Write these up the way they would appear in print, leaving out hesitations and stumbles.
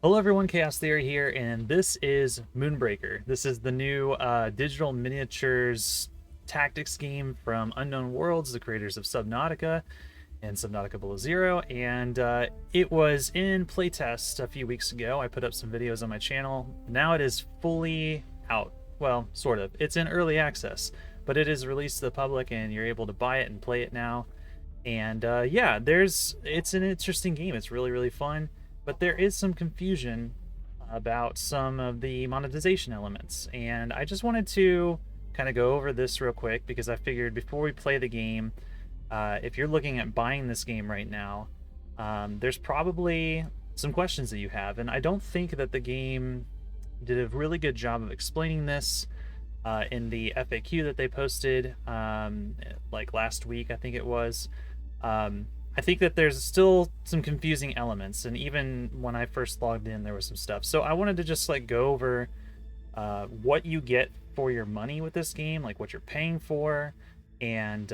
Hello everyone, Chaos Theory here, and this is Moonbreaker. This is the new digital miniatures tactics game from Unknown Worlds, the creators of Subnautica and Subnautica Below Zero, and it was in playtest a few weeks ago. I put up some videos on my channel. Now it is fully out. Well, sort of. It's in early access, but it is released to the public and you're able to buy it and play it now. And yeah, it's an interesting game. It's really, really fun. But there is some confusion about some of the monetization elements, and I just wanted to kind of go over this real quick because I figured before we play the game, if you're looking at buying this game right now, there's probably some questions that you have, and I don't think that the game did a really good job of explaining this in the FAQ that they posted like last week, I think it was. I think that there's still some confusing elements, and even when I first logged in, there was some stuff. So I wanted to just like go over what you get for your money with this game, like what you're paying for, and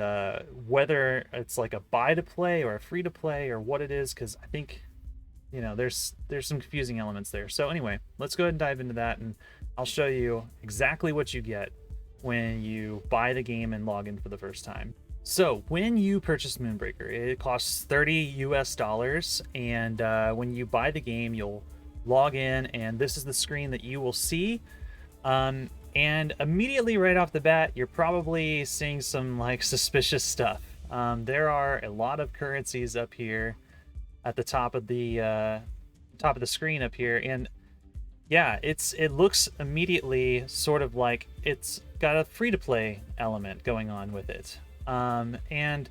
whether it's like a buy to play or a free to play or what it is, because I think there's some confusing elements there. So anyway, let's go ahead and dive into that, and I'll show you exactly what you get when you buy the game and log in for the first time. So when you purchase Moonbreaker, it costs $30 US, and when you buy the game, you'll log in, and this is the screen that you will see. And immediately right off the bat, you're probably seeing some like suspicious stuff. There are a lot of currencies up here at the top of the screen up here, and yeah, it looks immediately sort of like it's got a free-to-play element going on with it. And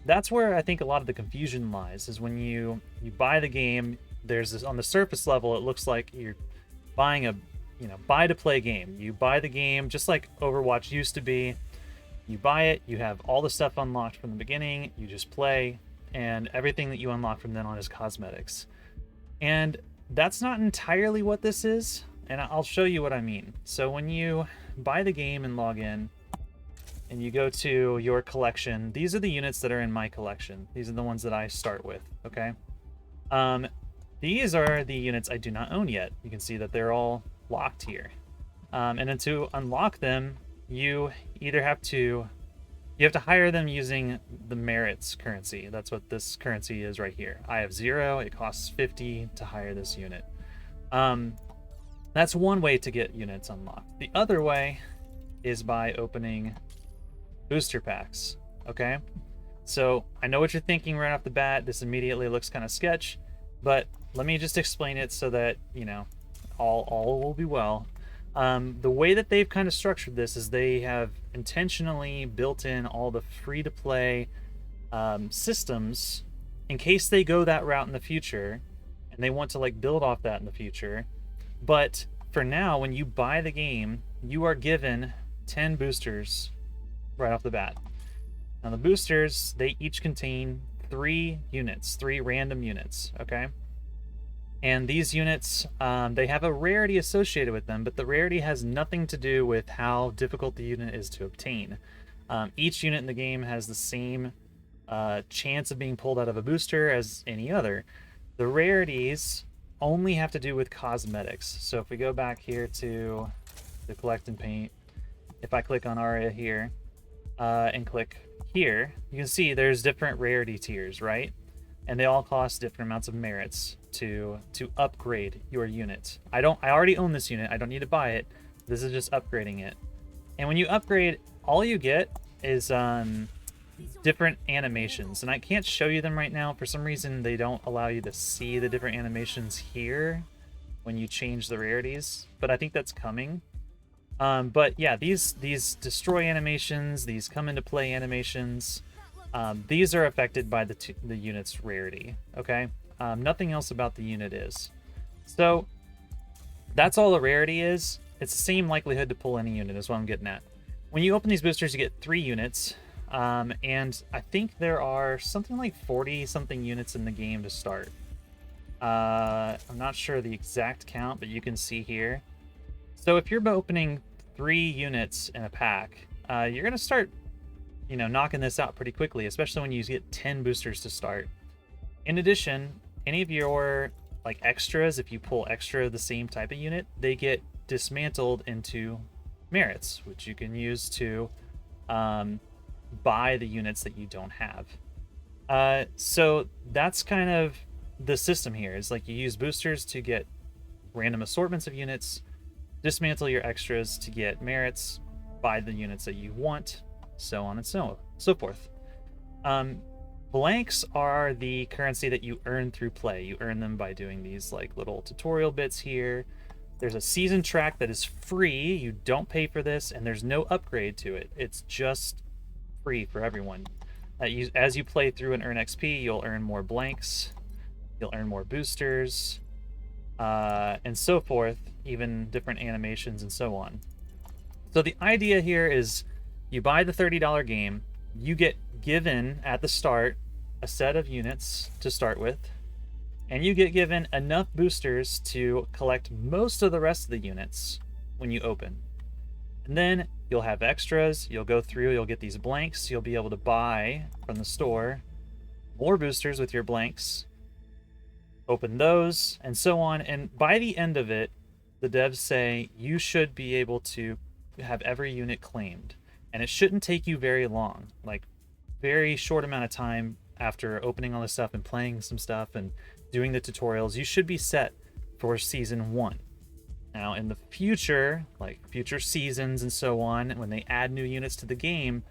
that's where I think a lot of the confusion lies, is when you buy the game. There's this, on the surface level, it looks like you're buying a buy to play game. You buy the game just like Overwatch used to be. You buy it, you have all the stuff unlocked from the beginning, you just play, and everything that you unlock from then on is cosmetics. And that's not entirely what this is, and I'll show you what I mean. So when you buy the game and log in, and you go to your collection, these are the units that are in my collection. These are the ones that I start with, okay? These are the units I do not own yet. You can see that they're all locked here. And then to unlock them, you have to hire them using the merits currency. That's what this currency is right here. I have 0, it costs 50 to hire this unit. That's one way to get units unlocked. The other way is by opening booster packs. Okay, so I know what you're thinking right off the bat. This immediately looks kind of sketch, but let me just explain it so that all will be well. The way that they've kind of structured this is they have intentionally built in all the free-to-play systems in case they go that route in the future, and they want to like build off that in the future. But for now, when you buy the game, you are given 10 boosters right off the bat. Now the boosters, they each contain 3 units, 3 random units, okay? And these units, they have a rarity associated with them, but the rarity has nothing to do with how difficult the unit is to obtain. Each unit in the game has the same chance of being pulled out of a booster as any other. The rarities only have to do with cosmetics. So if we go back here to the collect and paint, if I click on Aria here, and click here, you can see there's different rarity tiers, right? And they all cost different amounts of merits to upgrade your unit. I already own this unit. I don't need to buy it. This is just upgrading it. And when you upgrade, all you get is different animations, and I can't show you them right now. For some reason, they don't allow you to see the different animations here when you change the rarities, but I think that's coming. But yeah, these destroy animations, these come into play animations, these are affected by the unit's rarity, okay? Nothing else about the unit is. So that's all the rarity is. It's the same likelihood to pull any unit is what I'm getting at. When you open these boosters, you get 3 units, and I think there are something like 40 something units in the game to start. I'm not sure the exact count, but you can see here. So if you're opening 3 units in a pack, you're going to start, knocking this out pretty quickly, especially when you get 10 boosters to start. In addition, any of your like extras, if you pull extra of the same type of unit, they get dismantled into merits, which you can use to buy the units that you don't have. So that's kind of the system here, is like you use boosters to get random assortments of units, dismantle your extras to get merits, buy the units that you want, so on and so forth. Blanks are the currency that you earn through play. You earn them by doing these like little tutorial bits here. There's a season track that is free. You don't pay for this, and there's no upgrade to it. It's just free for everyone. As you play through and earn XP, you'll earn more blanks, you'll earn more boosters, and so forth, even different animations and so on. So the idea here is you buy the $30 game, you get given at the start a set of units to start with, and you get given enough boosters to collect most of the rest of the units when you open. And then you'll have extras, you'll go through, you'll get these blanks, you'll be able to buy from the store more boosters with your blanks, open those, and so on. And by the end of it, the devs say you should be able to have every unit claimed. And it shouldn't take you very long, like very short amount of time after opening all this stuff and playing some stuff and doing the tutorials. You should be set for season 1. Now in the future, like future seasons and so on, when they add new units to the game,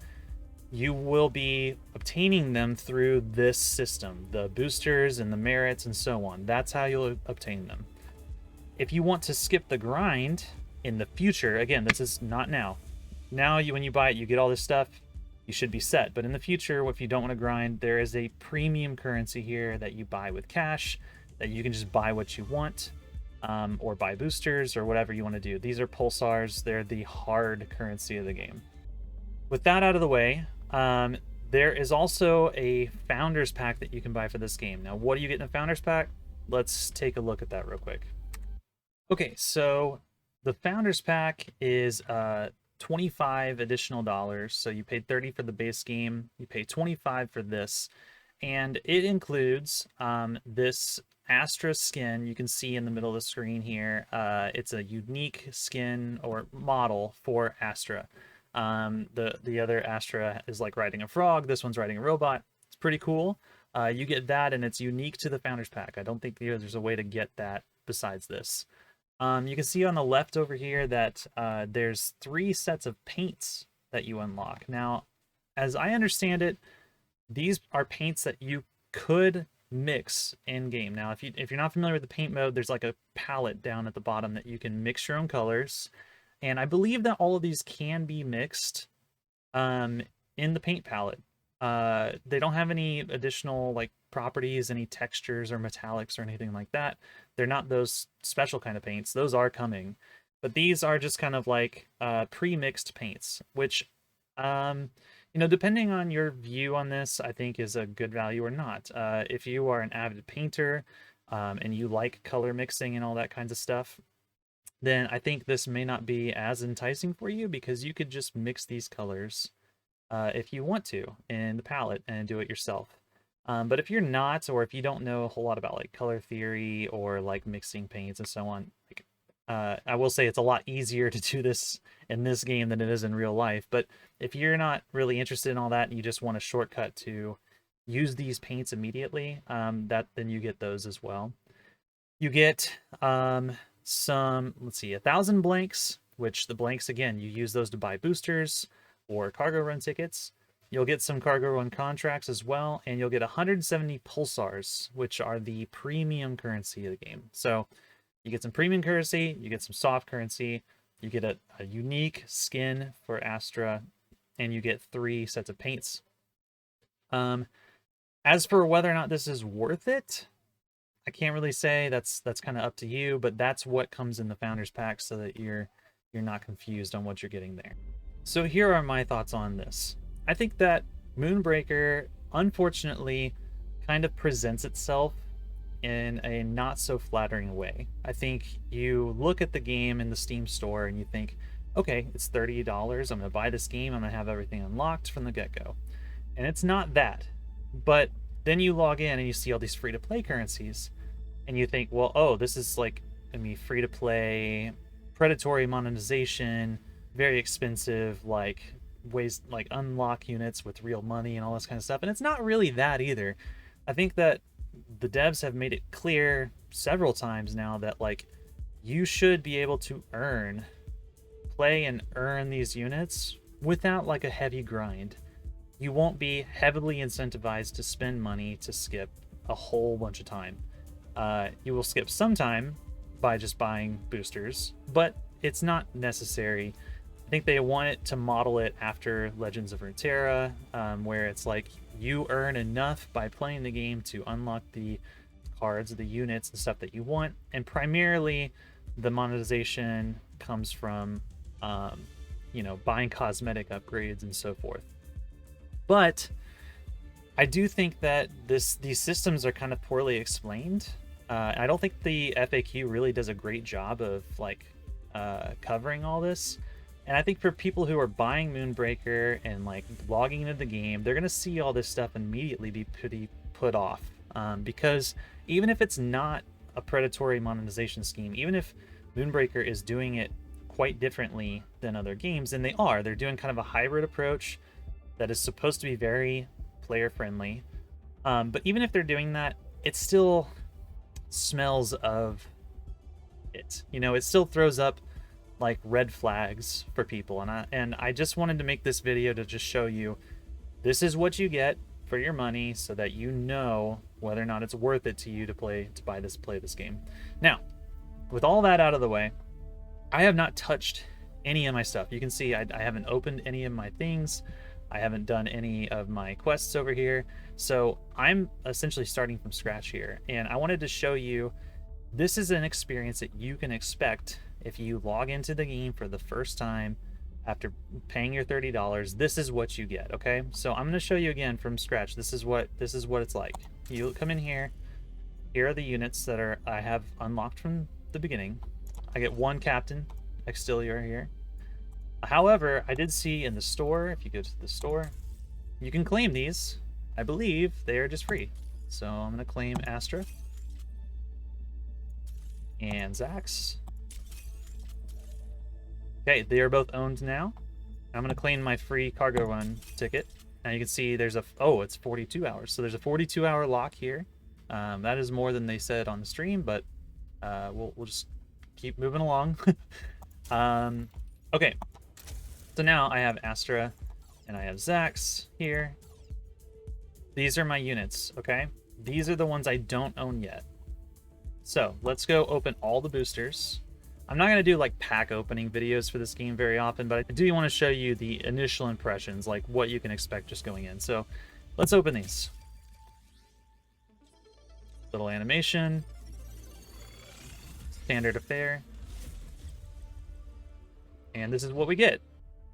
you will be obtaining them through this system, the boosters and the merits and so on. That's how you'll obtain them. If you want to skip the grind in the future, again, this is not now. Now when you buy it, you get all this stuff, you should be set. But in the future, if you don't want to grind, there is a premium currency here that you buy with cash, that you can just buy what you want, or buy boosters or whatever you want to do. These are pulsars. They're the hard currency of the game. With that out of the way, there is also a Founders Pack that you can buy for this game. Now, what do you get in a Founders Pack? Let's take a look at that real quick. Okay, so the Founders Pack is 25 additional dollars. So you paid 30 for the base game, you pay 25 for this, and it includes this Astra skin you can see in the middle of the screen here. It's a unique skin or model for Astra. The other Astra is like riding a frog. This one's riding a robot. It's pretty cool. You get that, and it's unique to the Founders Pack. I don't think there's a way to get that besides this. You can see on the left over here that there's 3 sets of paints that you unlock. Now, as I understand it, these are paints that you could mix in game. Now, if you're not familiar with the paint mode, there's like a palette down at the bottom that you can mix your own colors, and I believe that all of these can be mixed in the paint palette. They don't have any additional like properties, any textures or metallics or anything like that. They're not those special kind of paints. Those are coming, but these are just kind of like pre-mixed paints, which depending on your view on this, I think is a good value or not. If you are an avid painter and you like color mixing and all that kinds of stuff, then I think this may not be as enticing for you, because you could just mix these colors if you want to in the palette and do it yourself. But if you're not, or if you don't know a whole lot about like color theory or like mixing paints and so on, like, I will say it's a lot easier to do this in this game than it is in real life. But if you're not really interested in all that and you just want a shortcut to use these paints immediately, then you get those as well. You get some, let's see, 1,000 blanks, which the blanks, again, you use those to buy boosters or cargo run tickets. You'll get some cargo run contracts as well, and you'll get 170 pulsars, which are the premium currency of the game. So you get some premium currency, you get some soft currency, you get a unique skin for Astra, and you get 3 sets of paints. As for whether or not this is worth it, I can't really say. That's kind of up to you, but that's what comes in the Founders Pack, so that you're not confused on what you're getting there. So here are my thoughts on this. I think that Moonbreaker, unfortunately, kind of presents itself in a not so flattering way. I think you look at the game in the Steam store and you think, okay, it's $30. I'm going to buy this game. I'm going to have everything unlocked from the get-go. And it's not that. But then you log in and you see all these free-to-play currencies. and you think, well, oh, this is like, I mean, free to play, predatory monetization, very expensive, like ways like unlock units with real money and all this kind of stuff. And it's not really that either. I think that the devs have made it clear several times now that like you should be able to play and earn these units without like a heavy grind. You won't be heavily incentivized to spend money to skip a whole bunch of time. You will skip some time by just buying boosters, but it's not necessary. I think they want it to model it after Legends of Runeterra, where it's like you earn enough by playing the game to unlock the cards, the units, and stuff that you want, and primarily the monetization comes from, buying cosmetic upgrades and so forth. But I do think that these systems are kind of poorly explained. I don't think the FAQ really does a great job of like covering all this. And I think for people who are buying Moonbreaker and like logging into the game, they're gonna see all this stuff and immediately be pretty put off, because even if it's not a predatory monetization scheme, even if Moonbreaker is doing it quite differently than other games, and they're doing kind of a hybrid approach that is supposed to be very player friendly. But even if they're doing that, it still smells of it. It still throws up like red flags for people, and I just wanted to make this video to just show you this is what you get for your money, so that you know whether or not it's worth it to you to play this game. Now, with all that out of the way, I have not touched any of my stuff. You can see I haven't opened any of my things. I haven't done any of my quests over here. So I'm essentially starting from scratch here. And I wanted to show you, this is an experience that you can expect if you log into the game for the first time after paying your $30. This is what you get, okay? So I'm gonna show you again from scratch. This is what it's like. You come in here. Here are the units that I have unlocked from the beginning. I get one captain, Extilior here. However, I did see in the store, if you go to the store, you can claim these. I believe they are just free. So I'm going to claim Astra and Zax. Okay, they are both owned now. I'm going to claim my free cargo run ticket. Now you can see there's it's 42 hours. So there's a 42-hour lock here. That is more than they said on the stream, but we'll just keep moving along. Okay. So now I have Astra and I have Zax here. These are my units, okay? These are the ones I don't own yet. So let's go open all the boosters. I'm not going to do like pack opening videos for this game very often, but I do want to show you the initial impressions, like what you can expect just going in. So let's open these. Little animation. Standard affair. And this is what we get.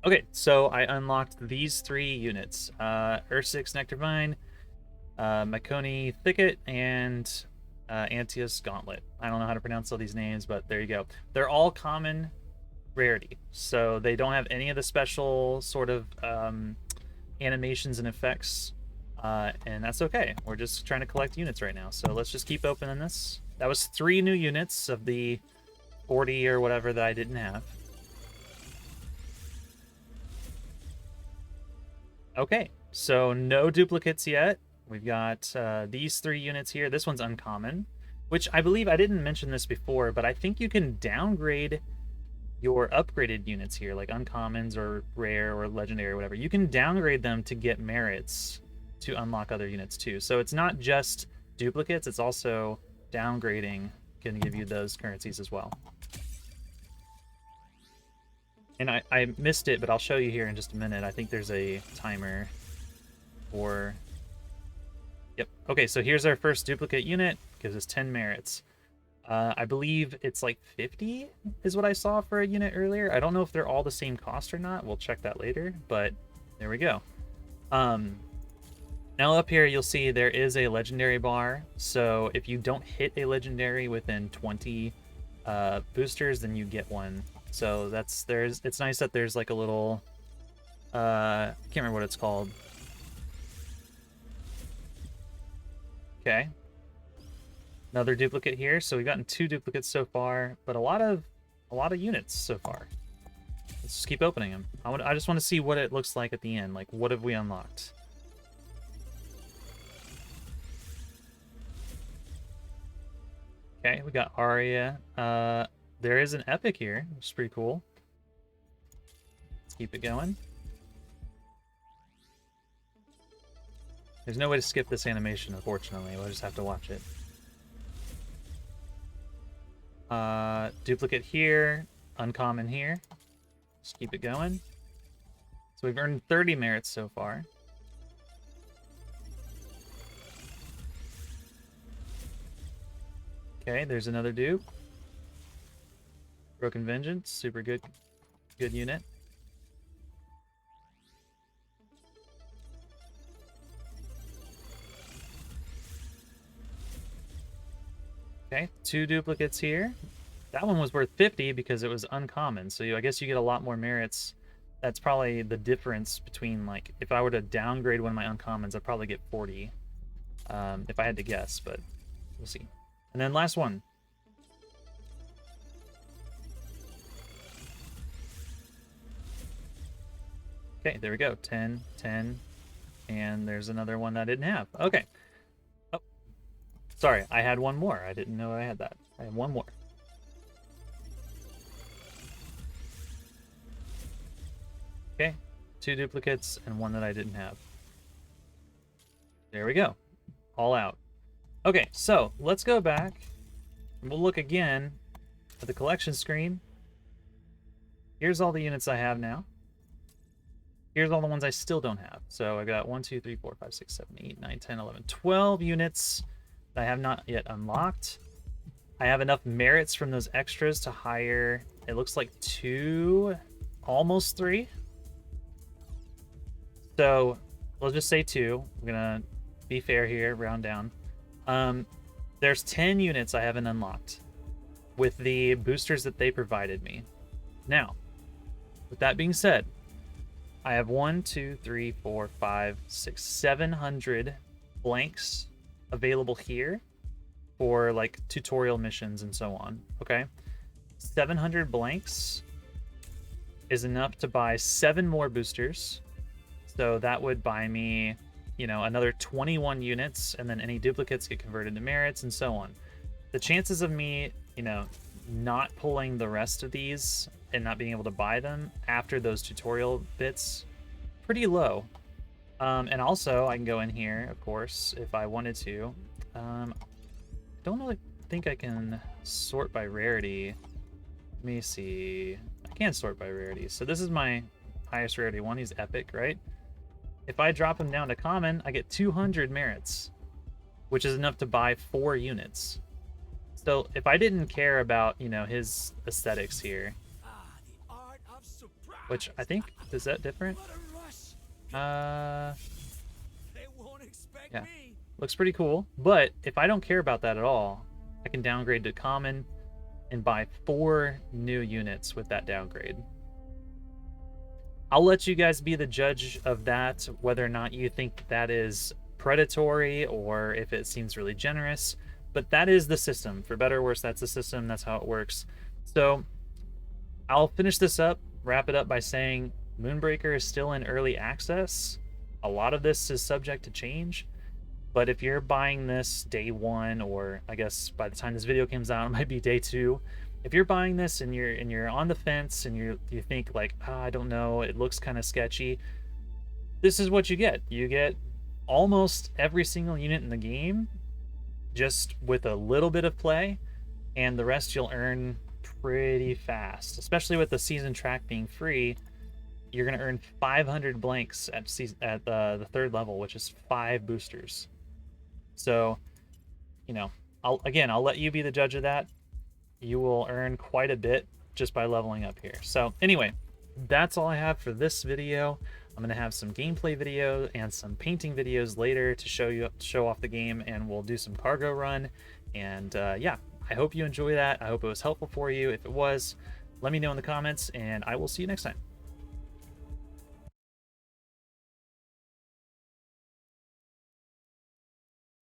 Okay, so I unlocked these 3 units. Ursix Nectarvine, Myconi Thicket, and Antius Gauntlet. I don't know how to pronounce all these names, but there you go. They're all common rarity, so they don't have any of the special sort of animations and effects, and that's okay. We're just trying to collect units right now, so let's just keep opening this. That was 3 new units of the 40 or whatever that I didn't have. Okay, so no duplicates yet. We've got these 3 units here. This one's uncommon, which I believe I didn't mention this before, but I think you can downgrade your upgraded units here, like uncommons or rare or legendary or whatever. You can downgrade them to get merits to unlock other units too. So it's not just duplicates, it's also downgrading can give you those currencies as well. And I missed it, but I'll show you here in just a minute. I think there's a timer for... Yep. Okay, so here's our first duplicate unit. Gives us 10 merits. I believe it's like 50 is what I saw for a unit earlier. I don't know if they're all the same cost or not. We'll check that later, but there we go. Now up here, you'll see there is a legendary bar. So if you don't hit a legendary within 20 boosters, then you get one. So it's nice that there's like a little, I can't remember what it's called. Okay. Another duplicate here. So we've gotten 2 duplicates so far, but a lot of units so far. Let's just keep opening them. I just want to see what it looks like at the end. Like, what have we unlocked? Okay, we got Arya. There is an epic here, which is pretty cool. Let's keep it going. There's no way to skip this animation, unfortunately. We'll just have to watch it. Duplicate here, uncommon here. Just keep it going. So we've earned 30 merits so far. Okay, there's another dupe. Broken Vengeance, super good unit. Okay, 2 duplicates here. That one was worth 50 because it was uncommon, so I guess you get a lot more merits. That's probably the difference between, like, if I were to downgrade one of my uncommons, I'd probably get 40, if I had to guess, but we'll see. And then last one. Okay, there we go. 10, 10, and there's another one that I didn't have. Okay. Oh, sorry, I had one more. I didn't know I had that. I have one more. Okay, 2 duplicates and one that I didn't have. There we go. All out. Okay, so let's go back. We'll look again at the collection screen. Here's all the units I have now. Here's all the ones I still don't have. So I got 1, 2, 3, 4, 5, 6, 7, 8, 9, 10, 11, 12 units that I have not yet unlocked. I have enough merits from those extras to hire, it looks like 2, almost 3. So let's just say 2. I'm gonna be fair here, round down. There's 10 units I haven't unlocked with the boosters that they provided me. Now, with that being said, I have 1, 2, 3, 4, 5, 6, 700 blanks available here for like tutorial missions and so on. Okay, 700 blanks is enough to buy 7 more boosters. So that would buy me, you know, another 21 units, and then any duplicates get converted to merits and so on. The chances of me, you know, not pulling the rest of these and not being able to buy them after those tutorial bits, pretty low. And also I can go in here, of course, if I wanted to. Don't really think I can sort by rarity. Let me see. I can sort by rarity. So this is my highest rarity one. He's epic, right? If I drop him down to common, I get 200 merits, which is enough to buy 4 units. So if I didn't care about, you know, his aesthetics here, which I think, is that different? Yeah, looks pretty cool. But if I don't care about that at all, I can downgrade to common and buy 4 new units with that downgrade. I'll let you guys be the judge of that, whether or not you think that is predatory or if it seems really generous. But that is the system. For better or worse, that's the system. That's how it works. So I'll finish this up, wrap it up by saying Moonbreaker is still in early access. A lot of this is subject to change. But if you're buying this day 1, or I guess by the time this video comes out, it might be day 2. If you're buying this and you're on the fence and you think like, I don't know, it looks kind of sketchy, this is what you get. You get almost every single unit in the game, just with a little bit of play, and the rest you'll earn pretty fast. Especially with the season track being free, you're gonna earn 500 blanks at the 3rd level, which is 5 boosters. So, you know, I'll let you be the judge of that. You will earn quite a bit just by leveling up here. So anyway, that's all I have for this video. I'm gonna have some gameplay video and some painting videos later to show off the game, and we'll do some cargo run. And yeah, I hope you enjoy that. I hope it was helpful for you. If it was, let me know in the comments, and I will see you next time.